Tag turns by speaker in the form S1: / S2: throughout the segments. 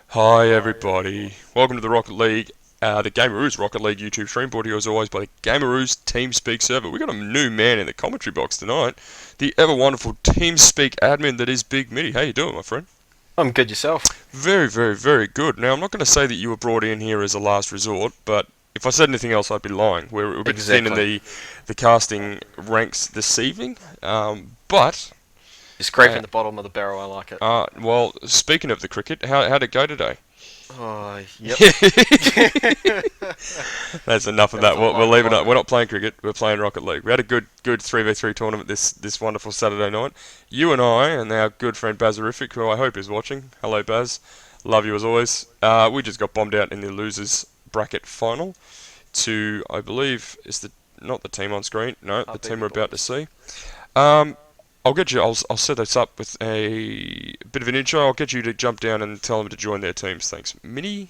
S1: Hi everybody, welcome to the Rocket League, the Gameroos Rocket League YouTube stream, brought to you as always by the Gameroos TeamSpeak server. We've got a new man in the commentary box tonight, the ever wonderful TeamSpeak admin that is Big Mitty. How you doing, my friend?
S2: I'm good yourself.
S1: Very good. Now, I'm not going to say that you were brought in here as a last resort, but if I said anything else, I'd be lying. We're a bit thin in
S2: Exactly.
S1: the casting ranks this evening, but
S2: You're
S1: uh,
S2: scraping the bottom of the barrel, I like it.
S1: well, speaking of the cricket, how'd it go today?
S2: Oh, yep.
S1: That's enough of
S2: That was
S1: that.
S2: a
S1: We're
S2: light
S1: leaving it.
S2: blow.
S1: We're not playing cricket. We're playing Rocket League. We had a good 3v3 tournament this wonderful Saturday night. You and I and our good friend Bazarific, who I hope is watching. Hello, Baz. Love you as always. We just got bombed out in the losers bracket final to, I believe, is the not the team on screen. No,
S2: Our
S1: the team
S2: baby
S1: we're about to
S2: boys.
S1: see. Um, I'll get you. I'll set this up with a bit of an intro. I'll get you to jump down and tell them to join their teams. Thanks, Mini.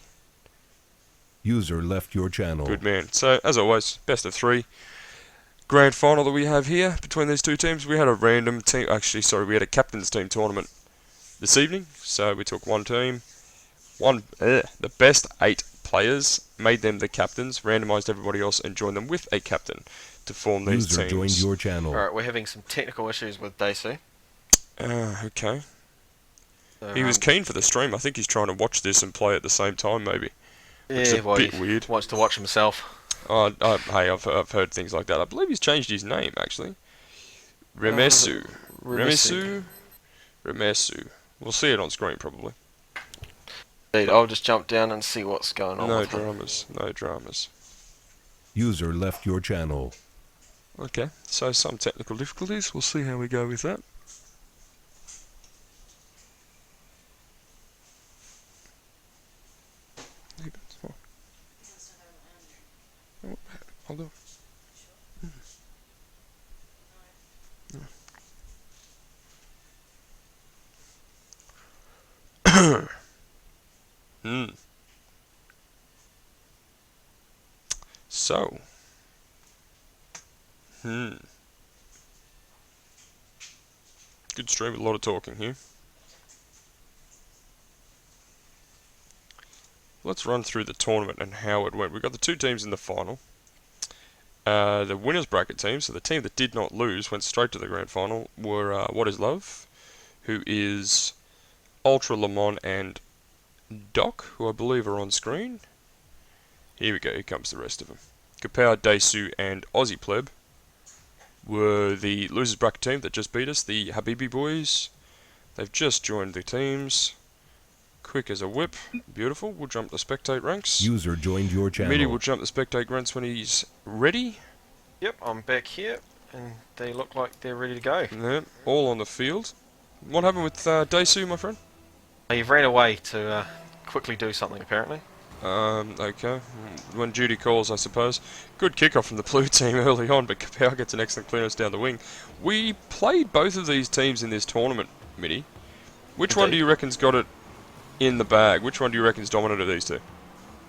S3: User left your channel.
S1: Good man. So, as always, best of three. Grand final that we have here between these two teams. We had a random team. Actually, sorry, we had a captain's team tournament this evening. So, we took one team, the best 8 players, made them the captains, randomised everybody else, and joined them with a captain to form these
S3: User joined
S1: teams.
S3: your channel.
S2: Alright, we're having some technical issues with Daisy.
S1: Okay.
S2: So,
S1: He was keen for the stream. I think he's trying to watch this and play at the same time, maybe. Which is
S2: yeah,
S1: a
S2: well, he
S1: bit weird.
S2: wants to watch himself.
S1: Hey, I've heard things like that. I believe he's changed his name, actually. Remesu.
S2: Remissing.
S1: Remesu. We'll see it on screen, probably.
S2: Indeed, I'll just jump down and see what's going on
S1: No
S2: with him.
S1: dramas. No dramas.
S3: User left your channel.
S1: Okay, so some technical difficulties. We'll see how we go with that. Hold on. Hmm. So. Good stream with a lot of talking here. Let's run through the tournament and how it went. We've got the two teams in the final. The winners bracket team, so the team that did not lose, went straight to the grand final, were What Is Love, who is Ultra Lemon and Doc, who I believe are on screen. Here we go, here comes the rest of them. Kapow, Daisu and Aussie Pleb were the losers bracket team that just beat us, the Habibi boys. They've just joined the teams. Quick as a whip. Beautiful. We'll jump the spectate ranks.
S3: User joined your
S1: Midi will
S3: channel.
S1: jump the spectate ranks when he's ready.
S2: Yep, I'm back here, and they look like they're ready to go.
S1: Yeah, all on the field. What happened with Daisu, my friend?
S2: He ran away to quickly do something, apparently.
S1: Okay. When duty calls, I suppose. Good kickoff from the blue team early on, but Kapow gets an excellent clearance down the wing. We played both of these teams in this tournament, Midi. Which one do
S2: Indeed.
S1: you reckon's got it in the bag? Which one do you reckon's dominant of these two?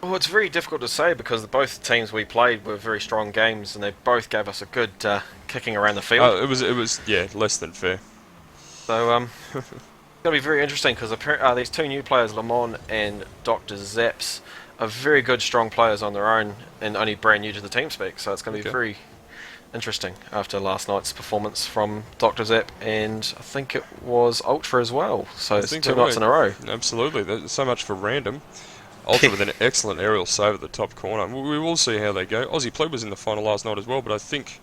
S2: Well, it's very difficult to say because both teams we played were very strong games, and they both gave us a good kicking around the field.
S1: It was, yeah, less than fair.
S2: So it's going to be very interesting because these two new players, Lamont and Dr. Zaps, are very good, strong players on their own, and only brand new to the TeamSpeak. So it's going to be
S1: Okay.
S2: very interesting after last night's performance from Dr. Zap, and I think it was Ultra as well. So
S1: I
S2: it's
S1: think
S2: two
S1: they
S2: nights
S1: were.
S2: in a row.
S1: Absolutely. There's so much for random. Ultra with an excellent aerial save at the top corner. We will see how they go. Aussie Pleb was in the final last night as well, but I think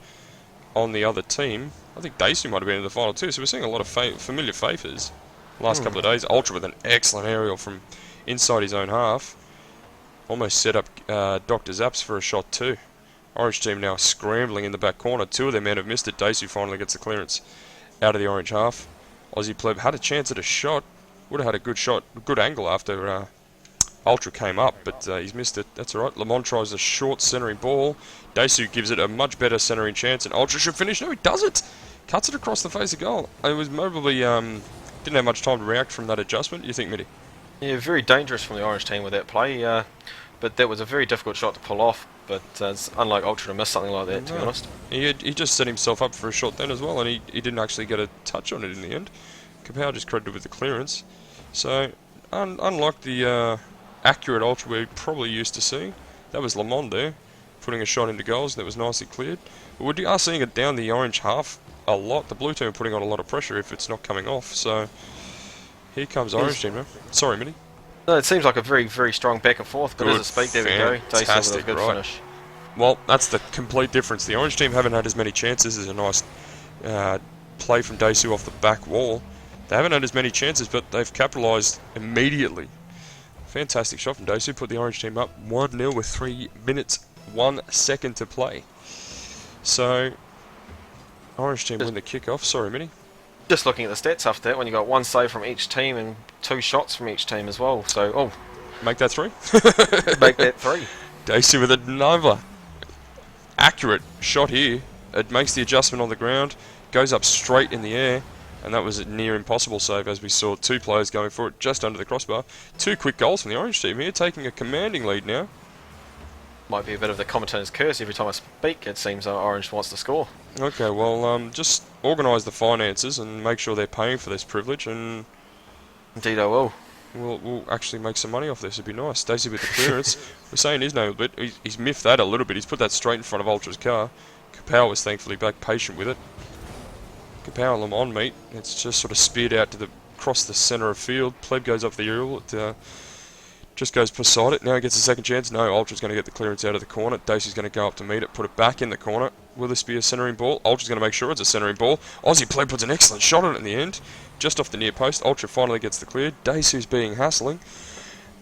S1: on the other team, I think Daisu might have been in the final too. So we're seeing a lot of familiar faces last couple of days. Ultra with an excellent aerial from inside his own half. Almost set up Dr. Zaps for a shot too. Orange team now scrambling in the back corner. Two of their men have missed it. Daisu finally gets the clearance out of the orange half. Aussie Pleb had a chance at a shot. Would have had a good shot, good angle after Ultra came up, but he's missed it. That's alright. Lamont tries a short centering ball. Daisu gives it a much better centering chance, and Ultra should finish. No, he does it! Cuts it across the face of goal. It was probably, didn't have much time to react from that adjustment. You think, Mitty?
S2: Yeah, very dangerous from the Orange team with that play, but that was a very difficult shot to pull off. But it's unlike Ultra to miss something like that, to be
S1: No.
S2: honest.
S1: He just set himself up for a shot then as well, and he didn't actually get a touch on it in the end. Kapow just credited with the clearance. So, unlike the accurate Ultra we're probably used to seeing. That was Lamond there, putting a shot into goals that was nicely cleared. But we are seeing it down the orange half a lot. The blue team are putting on a lot of pressure if it's not coming off. So here comes orange team now. Sorry, Mitty.
S2: No, it seems like a very, very strong back and forth, but
S1: Good,
S2: as I speak, there we go. Dacey with a
S1: fantastic,
S2: good
S1: right.
S2: finish.
S1: Well, that's the complete difference. The orange team haven't had as many chances. There's a nice play from Dacey off the back wall. They haven't had as many chances, but they've capitalised immediately. Fantastic shot from Dacey. Put the orange team up 1-0 with 3 minutes, 1 second to play. So, orange team win the kick-off. Sorry, Minnie.
S2: Just looking at the stats after that, when you got 1 save from each team and 2 shots from each team as well. So,
S1: Make that 3.
S2: make that 3.
S1: Dacey with another accurate shot here. It makes the adjustment on the ground, goes up straight in the air, and that was a near impossible save as we saw 2 players going for it just under the crossbar. 2 quick goals from the orange team here, taking a commanding lead now.
S2: Might be a bit of the commentator's curse every time I speak. It seems Orange wants to score.
S1: Okay, well, just organise the finances and make sure they're paying for this privilege, and
S2: Indeed I will.
S1: we'll actually make some money off this. It'd be nice. Dacey with the clearance. We're saying his name a bit. He's miffed that a little bit. He's put that straight in front of Ultra's car. Kapow was thankfully back patient with it. Kapow and Lamont meet. It's just sort of speared out to across the centre of field. Pleb goes up the aerial. It just goes beside it. Now he gets a second chance. No, Ultra's going to get the clearance out of the corner. Dacey's going to go up to meet it, put it back in the corner. Will this be a centering ball? Ultra's going to make sure it's a centering ball. Aussie Pleb puts an excellent shot on it in the end. Just off the near post. Ultra finally gets the clear. Dacey's being hassling.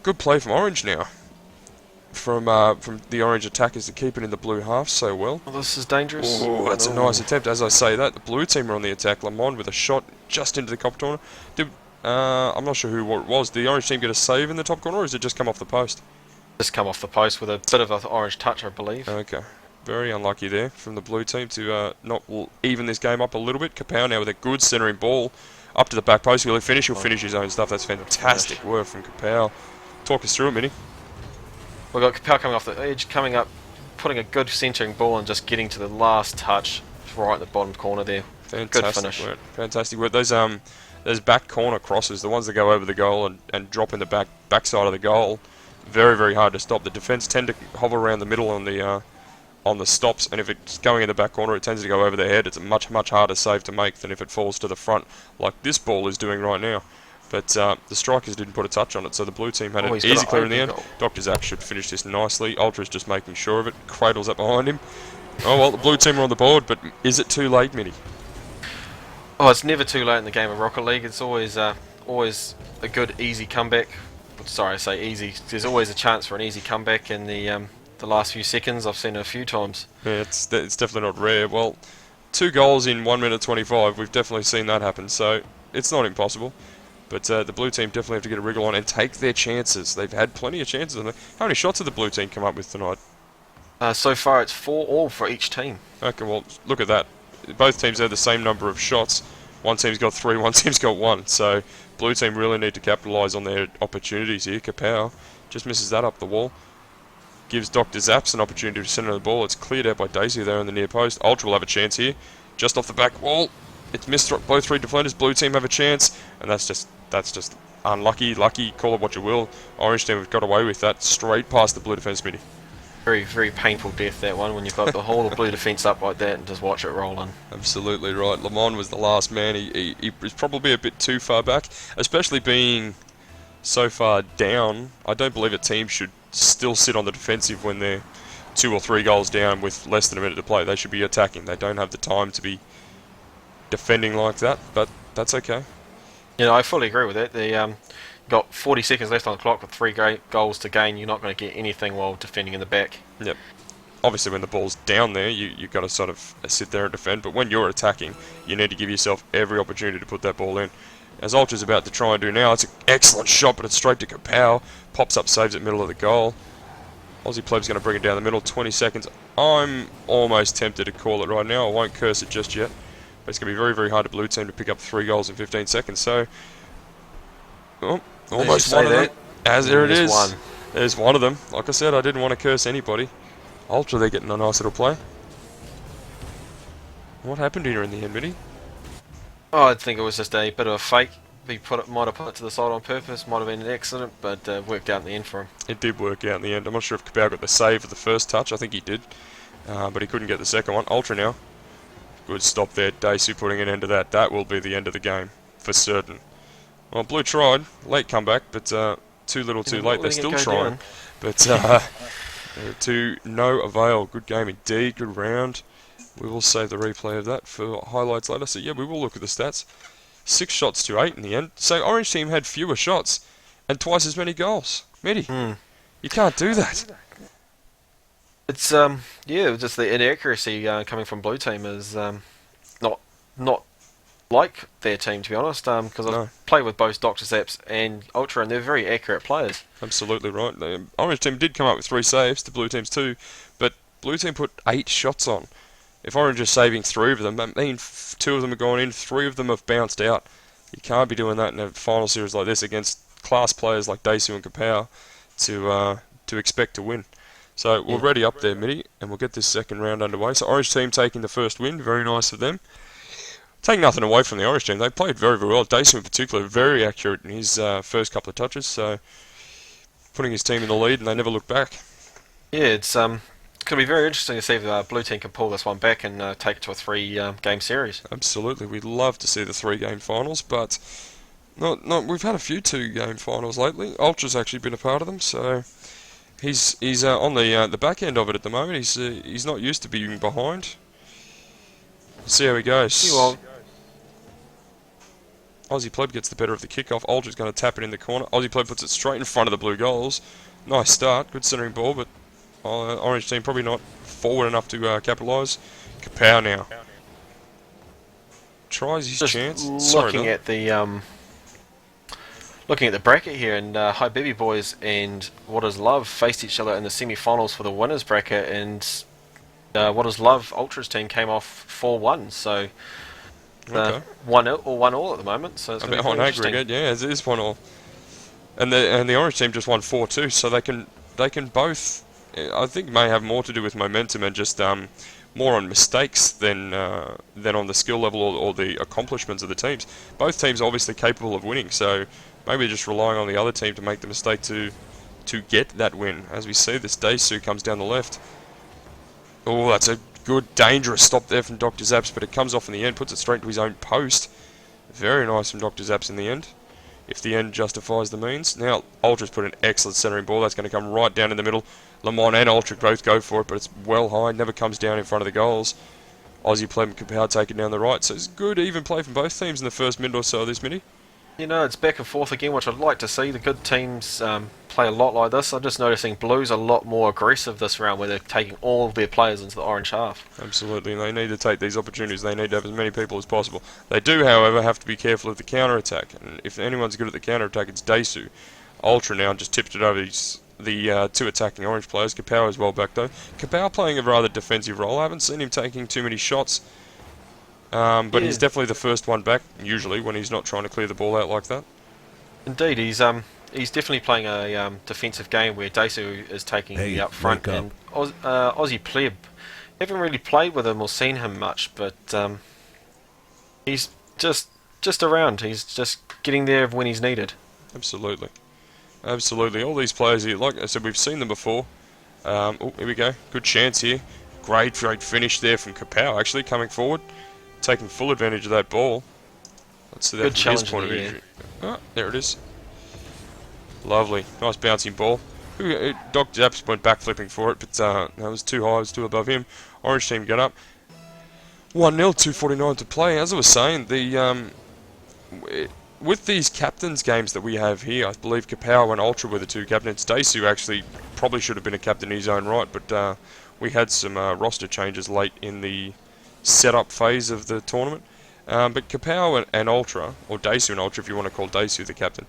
S1: Good play from Orange now. From the Orange attackers to keep it in the blue half so well.
S2: Well, this is dangerous.
S1: Oh, that's a nice attempt. As I say that, the blue team are on the attack. Lamond with a shot just into the top corner. I'm not sure what it was. Did the orange team get a save in the top corner, or has it just come off the post?
S2: Just come off the post with a bit of an orange touch, I believe.
S1: Okay. Very unlucky there from the blue team to not even this game up a little bit. Kapow now with a good centering ball up to the back post. Will he finish? He'll finish his own stuff. That's fantastic work from Kapow. Talk us through it, Minnie.
S2: We've got Kapow coming off the edge, coming up, putting a good centering ball and just getting to the last touch right in the bottom corner there.
S1: Fantastic
S2: good finish.
S1: Work. Fantastic work. Those back corner crosses, the ones that go over the goal and drop in the backside of the goal, very, very hard to stop. The defence tend to hover around the middle on the stops, and if it's going in the back corner, it tends to go over their head. It's a much, much harder save to make than if it falls to the front, like this ball is doing right now. But the strikers didn't put a touch on it, so the blue team had an easy clear in the end. Dr. Zap should finish this nicely. Ultra's just making sure of it. Cradles up behind him. Oh well, the blue team are on the board, but is it too late, Mitty?
S2: Oh, it's never too late in the game of Rocket League. It's always a good, easy comeback. Sorry, I say easy. There's always a chance for an easy comeback in the last few seconds. I've seen it a few times.
S1: Yeah, it's definitely not rare. Well, 2 goals in 1 minute 25. We've definitely seen that happen, so it's not impossible. But the blue team definitely have to get a wriggle on and take their chances. They've had plenty of chances. How many shots did the blue team come up with tonight?
S2: So far, it's 4 all for each team.
S1: Okay, well, look at that. Both teams had the same number of shots. One team's got 3, one team's got 1. So, blue team really need to capitalise on their opportunities here. Kapow just misses that up the wall. Gives Dr. Zaps an opportunity to centre the ball. It's cleared out by Dacey there in the near post. Ultra will have a chance here. Just off the back wall. It's missed both 3 defenders. Blue team have a chance. And that's just unlucky. Lucky, call it what you will. Orange team have got away with that. Straight past the blue defence committee.
S2: Very, very painful death, that one, when you've got the whole of blue defence up like that and just watch it roll in.
S1: Absolutely right. Lamont was the last man. He was probably a bit too far back, especially being so far down. I don't believe a team should still sit on the defensive when they're 2 or 3 goals down with less than a minute to play. They should be attacking. They don't have the time to be defending like that, but that's okay.
S2: You know, I fully agree with that. They got 40 seconds left on the clock with 3 goals to gain. You're not going to get anything while defending in the back.
S1: Yep. Obviously, when the ball's down there, you've got to sort of sit there and defend. But when you're attacking, you need to give yourself every opportunity to put that ball in. As Ultra's about to try and do now, it's an excellent shot, but it's straight to Kapow. Pops up, saves it middle of the goal. Aussie Pleb's going to bring it down the middle. 20 seconds. I'm almost tempted to call it right now. I won't curse it just yet. But it's going to be very, very hard to blue team to pick up 3 goals in 15 seconds. So, almost one of them. As there it is. There's one of them. Like I said, I didn't want to curse anybody. Ultra, they're getting a nice little play. What happened here in the end, Mitty?
S2: Oh, I think it was just a bit of a fake might have put it to the side on purpose. Might have been an accident, but worked out in the end for him.
S1: It did work out in the end. I'm not sure if Kabau got the save for the first touch. I think he did, but he couldn't get the second one. Ultra now. Good stop there. Daisu putting an end to that. That will be the end of the game for certain. Well, Blue tried. Late comeback, but too little too late. They're still trying. But to no avail. Good game indeed. Good round. We will save the replay of that for highlights later. So yeah, we will look at the stats. 6 shots to 8 in the end. So Orange team had fewer shots and twice as many goals. Medi, you can't do that.
S2: It's just the inaccuracy coming from Blue team is not like their team, to be honest. Because
S1: No.
S2: I've played with both Dr. Zaps and Ultra, and they're very accurate players.
S1: Absolutely right. The Orange team did come up with 3 saves to Blue team's 2, but Blue team put 8 shots on. If Orange is saving 3 of them, that means 2 of them have gone in, 3 of them have bounced out. You can't be doing that in a final series like this against class players like Daisu and Kapow to expect to win. So we're ready up there, Mitty, and we'll get this second round underway. So Orange team taking the first win, very nice of them. Take nothing away from the Orange team, they played very, very well. Daisu in particular, very accurate in his first couple of touches, so putting his team in the lead, and they never looked back.
S2: Yeah, it's going to be very interesting to see if the Blue team can pull this one back and take it to a 3-game series.
S1: Absolutely, we'd love to see the 3-game finals, but we've had a few 2-game finals lately. Ultra's actually been a part of them, so he's on the back end of it at the moment. He's not used to being behind. See how he goes.
S2: Well,
S1: Aussie Pleb gets the better of the kickoff. Ultra's going to tap it in the corner. Aussie Pleb puts it straight in front of the Blue goals. Nice start, good centering ball, but Orange team probably not forward enough to capitalise. Kapow now tries his chance.
S2: Looking at the bracket here, and High Baby Boys and What Is Love faced each other in the semi-finals for the winners bracket, and What Is Love Ultras team came off 4-1, so
S1: Okay.
S2: 1-0 or 1-1 at the moment. So it's
S1: I
S2: going
S1: mean,
S2: to be
S1: on
S2: very interesting.
S1: aggregate, yeah, it is 1-1. And the Orange team just won 4-2, so they can both. I think may have more to do with momentum and just more on mistakes than on the skill level or the accomplishments of the teams. Both teams are obviously capable of winning, so maybe just relying on the other team to make the mistake to get that win. As we see, this Daisu comes down the left. Oh, that's a good, dangerous stop there from Dr. Zaps, but it comes off in the end, puts it straight to his own post. Very nice from Dr. Zaps in the end, if the end justifies the means. Now, Ultra's put an excellent centering ball. That's going to come right down in the middle. Lamont and Ultra both go for it, but it's well high, never comes down in front of the goals. Aussie Pleb and Kapow take it down the right, so it's good even play from both teams in the first minute or so of this mini.
S2: You know, it's back and forth again, which I'd like to see. The good teams play a lot like this. I'm just noticing Blues a lot more aggressive this round, where they're taking all of their players into the orange half.
S1: Absolutely, and they need to take these opportunities. They need to have as many people as possible. They do, however, have to be careful of the counter-attack, and if anyone's good at the counter-attack, it's Daisu. Ultra now just tipped it over the 2 attacking orange players. Kapow is well back though. Kapow playing a rather defensive role. I haven't seen him taking too many shots, but he's definitely the first one back, usually, when he's not trying to clear the ball out like that.
S2: Indeed, he's definitely playing a defensive game where Daisu is taking the up front.
S3: wake
S2: And Aussie Pleb, haven't really played with him or seen him much, but he's just around. He's just getting there when he's needed.
S1: Absolutely. Absolutely. All these players here, like I said, we've seen them before. Oh, here we go. Good chance here. Great finish there from Kapow, actually, coming forward. Taking full advantage of that ball. Let's see that
S2: Good
S1: from his
S2: challenge
S1: point of
S2: in the
S1: view. Oh, there it is. Lovely. Nice bouncing ball. Doc Zaps went back flipping for it, but that was too high. It was too above him. Orange team get up. 1-0, 2:49 to play. As I was saying, with these captains games that we have here, I believe Kapow and Ultra were the 2 captains. Daisu actually probably should have been a captain in his own right, but we had some roster changes late in the setup phase of the tournament. But Kapow and Ultra, or Daisu and Ultra if you want to call Daisu the captain,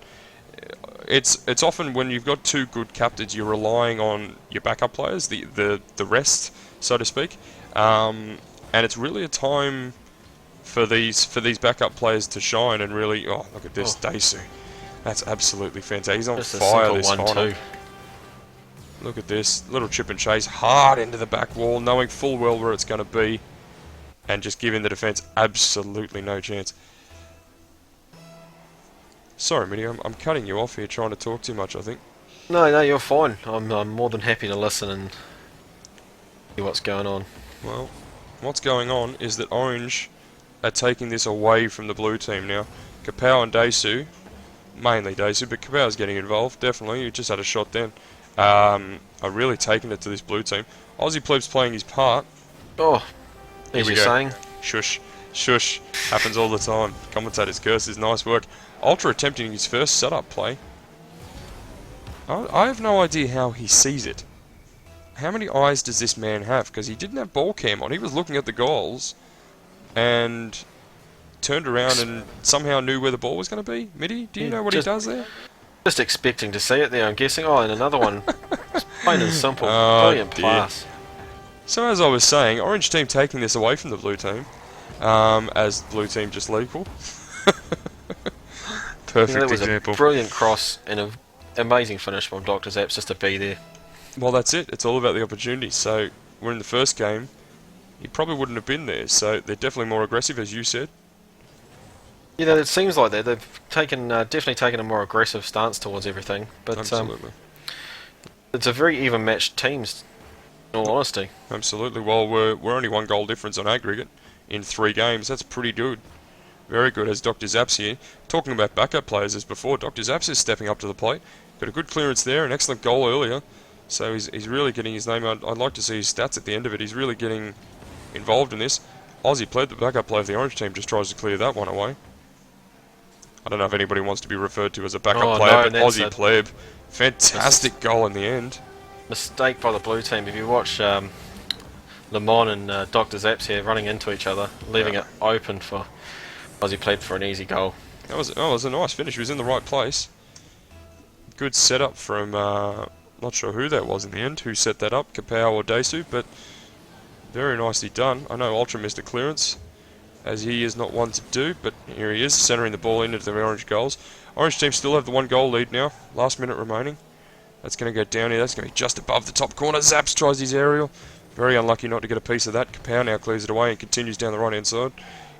S1: it's often when you've got 2 good captains, you're relying on your backup players, the rest, so to speak. And it's really a time for these backup players to shine and really. Oh, look at this, Daisu. That's absolutely fantastic. He's on
S2: Just a
S1: fire
S2: simple
S1: this
S2: 1-2.
S1: final. Look at this little chip and chase, hard into the back wall, knowing full well where it's going to be, and just giving the defence absolutely no chance. Sorry, Mitty, I'm cutting you off here trying to talk too much, I think.
S2: No, no, you're fine. I'm more than happy to listen and see what's going on.
S1: Well, what's going on is that Orange are taking this away from the blue team now. Kapow and Daisu, mainly Daisu, but Kapow's getting involved, definitely. He just had a shot then. Are really taking it to this blue team. Aussie Pleb's playing his part.
S2: Oh,
S1: Here
S2: as
S1: we
S2: you're
S1: go.
S2: saying.
S1: Shush. Shush. Happens all the time. Commentator's curses. Nice work. Ultra attempting his first setup play. I have no idea how he sees it. How many eyes does this man have? Because he didn't have ball cam on. He was looking at the goals and turned around and somehow knew where the ball was going to be. Mitty, do you know what he does there?
S2: Just expecting to see it there, I'm guessing. Oh, and another one. It's plain and simple.
S1: Oh,
S2: Brilliant
S1: dear.
S2: pass.
S1: So as I was saying, Orange team taking this away from the blue team, as the blue team just lethal. Perfect
S2: That was
S1: example.
S2: a brilliant cross and an amazing finish from Dr. Zaps just to be there.
S1: Well, that's it. It's all about the opportunity. So we're in the first game. He probably wouldn't have been there. So they're definitely more aggressive, as you said.
S2: You know, it seems like that. They've taken definitely taken a more aggressive stance towards everything. But
S1: Absolutely.
S2: it's a very even matched teams, in all honesty.
S1: Absolutely. Well, we're only 1 goal difference on aggregate in 3 games. That's pretty good. Very good, as Dr. Zaps here. Talking about backup players as before, Dr. Zaps is stepping up to the plate. Got a good clearance there, an excellent goal earlier. So he's really getting his name out. I'd like to see his stats at the end of it. He's really getting involved in this. Aussie Pleb, the backup player of the Orange team, just tries to clear that one away. I don't know if anybody wants to be referred to as a backup player, but
S2: that's
S1: Aussie Pleb. Fantastic goal in the end.
S2: Mistake by the blue team. If you watch Lemon and Dr. Zaps here running into each other, leaving it open for Aussie played for an easy goal.
S1: That was a nice finish. He was in the right place. Good setup from, not sure who that was in the end, who set that up, Kapow or Daisu, but very nicely done. I know Ultra missed a clearance, as he is not one to do, but here he is, centering the ball into the Orange goals. Orange team still have the 1 goal lead now, last minute remaining. That's going to go down here, that's going to be just above the top corner. Zaps tries his aerial, very unlucky not to get a piece of that. Kapow now clears it away and continues down the right hand side.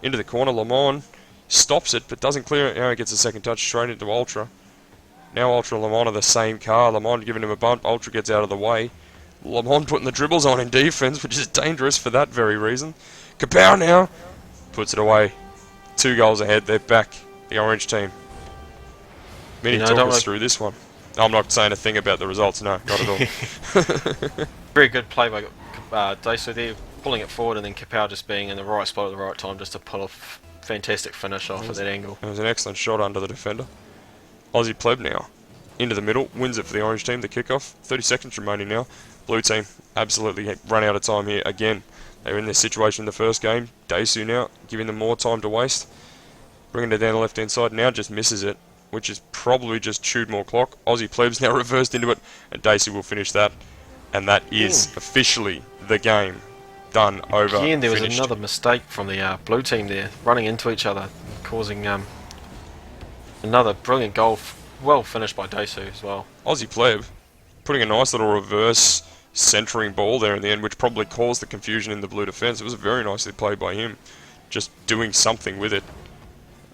S1: Into the corner, Lemon stops it, but doesn't clear it. Now he gets a second touch straight into Ultra. Now Ultra and Lemon are the same car. Lemon giving him a bump, Ultra gets out of the way. Lemon putting the dribbles on in defence, which is dangerous for that very reason. Kapow now puts it away. 2 goals ahead, they're back, the Orange team. Minnie, talk us through this one. I'm not saying a thing about the results, no, not at all.
S2: Very good play by Daisu there, pulling it forward, and then Kapow just being in the right spot at the right time just to pull a fantastic finish off at that angle.
S1: It was an excellent shot under the defender. Aussie Pleb now. Into the middle, wins it for the Orange team, the kickoff. 30 seconds remaining now. Blue team absolutely run out of time here again. They were in this situation in the first game. Daisu now, giving them more time to waste. Bringing it down the left hand side, now just misses it, which is probably just chewed more clock. Aussie Pleb's now reversed into it, and Daisu will finish that. And that is officially the game done, over,
S2: Again, there was
S1: finished.
S2: another mistake from the blue team there, running into each other, causing another brilliant goal. Well finished by Daisu as well.
S1: Aussie Pleb putting a nice little reverse centering ball there in the end, which probably caused the confusion in the blue defence. It was very nicely played by him, just doing something with it.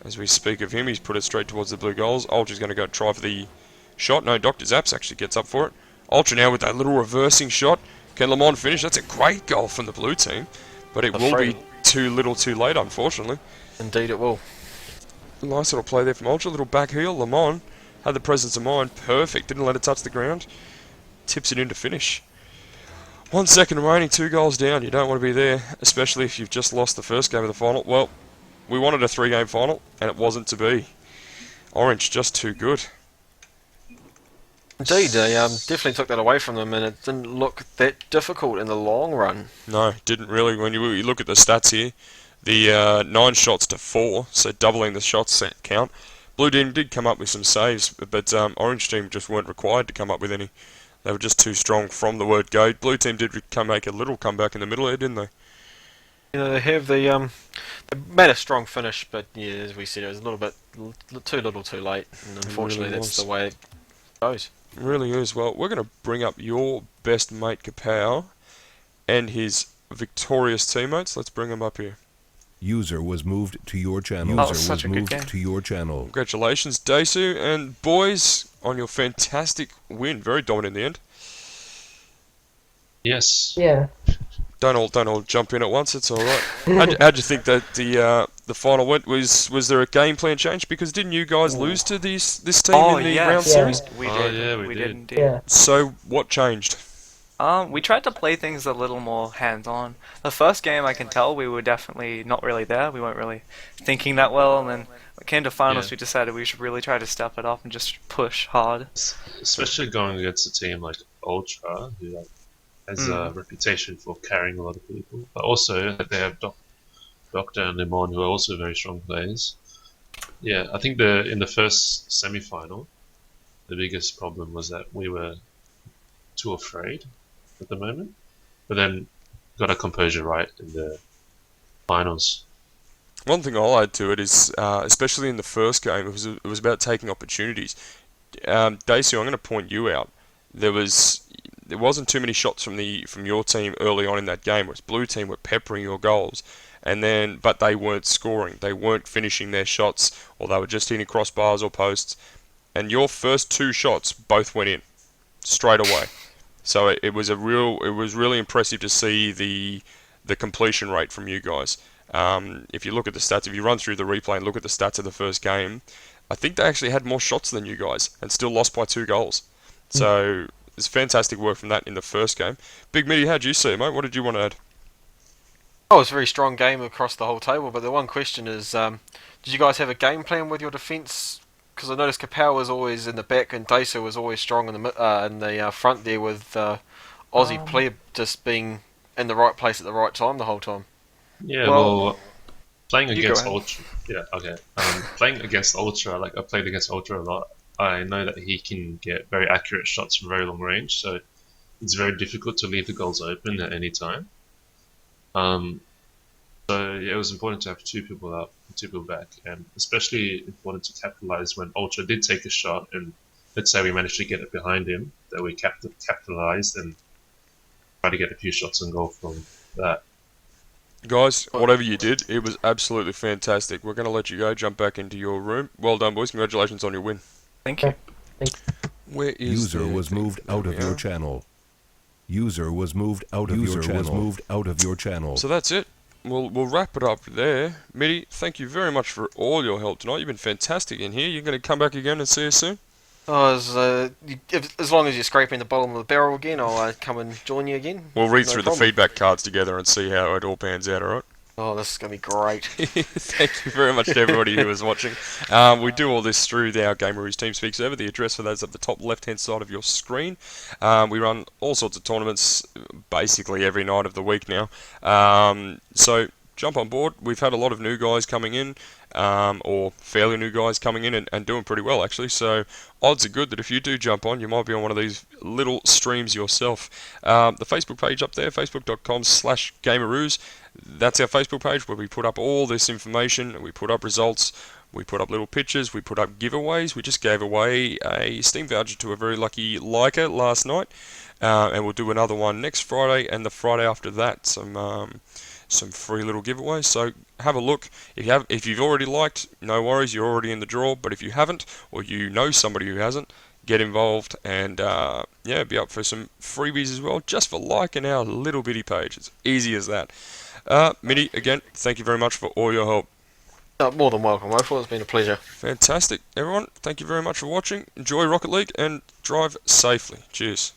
S1: As we speak of him, he's put it straight towards the blue goals. Ultra's going to go try for the shot. No, Dr. Zaps actually gets up for it. Ultra now with that little reversing shot. Can Lemon finish? That's a great goal from the blue team, but it will be too little too late, unfortunately.
S2: Indeed it will.
S1: Nice little play there from Ultra. Little back heel. Lemon had the presence of mind. Perfect. Didn't let it touch the ground. Tips it in to finish. 1 second remaining. 2 goals down. You don't want to be there, especially if you've just lost the first game of the final. Well, we wanted a 3-game final, and it wasn't to be. Orange just too good.
S2: Indeed, they definitely took that away from them, and it didn't look that difficult in the long run.
S1: No, didn't really. When you look at the stats here, the 9 shots to 4, so doubling the shots count. Blue team did come up with some saves, but Orange team just weren't required to come up with any. They were just too strong from the word go. Blue team did make a little comeback in the middle there, didn't they?
S2: You know, they have they made a strong finish, but yeah, as we said, it was a little bit too little too late, and unfortunately
S1: really
S2: that's
S1: was.
S2: the way it goes.
S1: It really is. Well, we're going to bring up your best mate Kapow and his victorious teammates. Let's bring them up here.
S3: User was moved to your channel.
S4: That was
S3: User
S4: such
S3: was
S4: a good
S3: moved
S4: game.
S3: to your channel.
S1: Congratulations, Desu and boys, on your fantastic win. Very dominant in the end.
S5: Yes.
S6: Yeah.
S1: Don't all jump in at once. It's all right. How'd you think that the final went? Was there a game plan change? Because didn't you guys lose to this team
S4: Oh
S1: in the
S4: yes,
S1: round
S6: Yeah.
S1: series?
S4: we
S5: Oh,
S4: did.
S5: yeah, we
S4: we
S5: did.
S4: did indeed.
S6: Yeah.
S1: So what changed?
S4: We tried to play things a little more hands-on. The first game, I can tell we were definitely not really there. We weren't really thinking that well, and then when it came to finals,
S5: Yeah.
S4: we decided we should really try to step it up and just push hard.
S5: Especially going against a team like Ultra, who has a reputation for carrying a lot of people. But also, they have Doctor and Limon, who are also very strong players. Yeah, I think in the first semi-final, the biggest problem was that we were too afraid at the moment. But then got our composure right in the finals.
S1: One thing I'll add to it is, especially in the first game, it was about taking opportunities. Daisy, I'm going to point you out. There wasn't too many shots from your team early on in that game, whereas Blue team were peppering your goals, but they weren't scoring. They weren't finishing their shots, or they were just hitting crossbars or posts. And your first two shots both went in straight away. So it was really impressive to see the completion rate from you guys. If you look at the stats, if you run through the replay and look at the stats of the first game, I think they actually had more shots than you guys and still lost by 2 goals. So it's fantastic work from that in the first game. Big Mitty, how'd you see it, mate? What did you want to add?
S2: Oh, it's a very strong game across the whole table, but the one question is, did you guys have a game plan with your defence? Because I noticed Kapow was always in the back and Daiso was always strong in the front there, with Aussie Pleb just being in the right place at the right time the whole time.
S5: Yeah,
S4: Well,
S5: well, playing
S4: you
S5: against
S4: go ahead.
S5: Ultra. Yeah, okay. Playing against Ultra, like I played against Ultra a lot. I know that he can get very accurate shots from very long range, so it's very difficult to leave the goals open at any time. So yeah, it was important to have 2 people up, 2 people back, and especially important to capitalize when Ultra did take a shot, and let's say we managed to get it behind him, that we capitalized and try to get a few shots on goal from that.
S1: Guys, whatever you did, it was absolutely fantastic. We're going to let you go, jump back into your room. Well done, boys. Congratulations on your win.
S4: Thank you.
S1: Where is
S3: User
S1: the
S3: was
S1: thing?
S3: moved
S1: There
S3: out
S1: we
S3: of your
S1: are.
S3: channel. User was moved out of your channel. Was moved out of your channel.
S1: So that's it. We'll wrap it up there. Mitty, thank you very much for all your help tonight. You've been fantastic in here. You're going to come back again and see us soon?
S2: Oh, as long as you're scraping the bottom of the barrel again, I'll come and join you again.
S1: We'll read
S2: No
S1: through
S2: problem.
S1: the feedback cards together and see how it all pans out, alright?
S2: Oh, this is going to be great.
S1: Thank you very much to everybody who was watching. We do all this through our Gameroos TeamSpeak server. The address for that is at the top left-hand side of your screen. We run all sorts of tournaments basically every night of the week now. So jump on board. We've had a lot of new guys coming in, or fairly new guys coming in and doing pretty well actually. So odds are good that if you do jump on, you might be on one of these little streams yourself. The Facebook page up there, facebook.com/Gameroos. That's our Facebook page where we put up all this information. We put up results. We put up little pictures. We put up giveaways. We just gave away a Steam voucher to a very lucky liker last night, and we'll do another one next Friday and the Friday after that. Some free little giveaways. So have a look. If you've already liked, no worries. You're already in the draw. But if you haven't, or you know somebody who hasn't, get involved and be up for some freebies as well, just for liking our little bitty page. It's easy as that. Mitty, again, thank you very much for all your help.
S2: More than welcome, Woeful. It's been a pleasure.
S1: Fantastic. Everyone, thank you very much for watching. Enjoy Rocket League and drive safely. Cheers.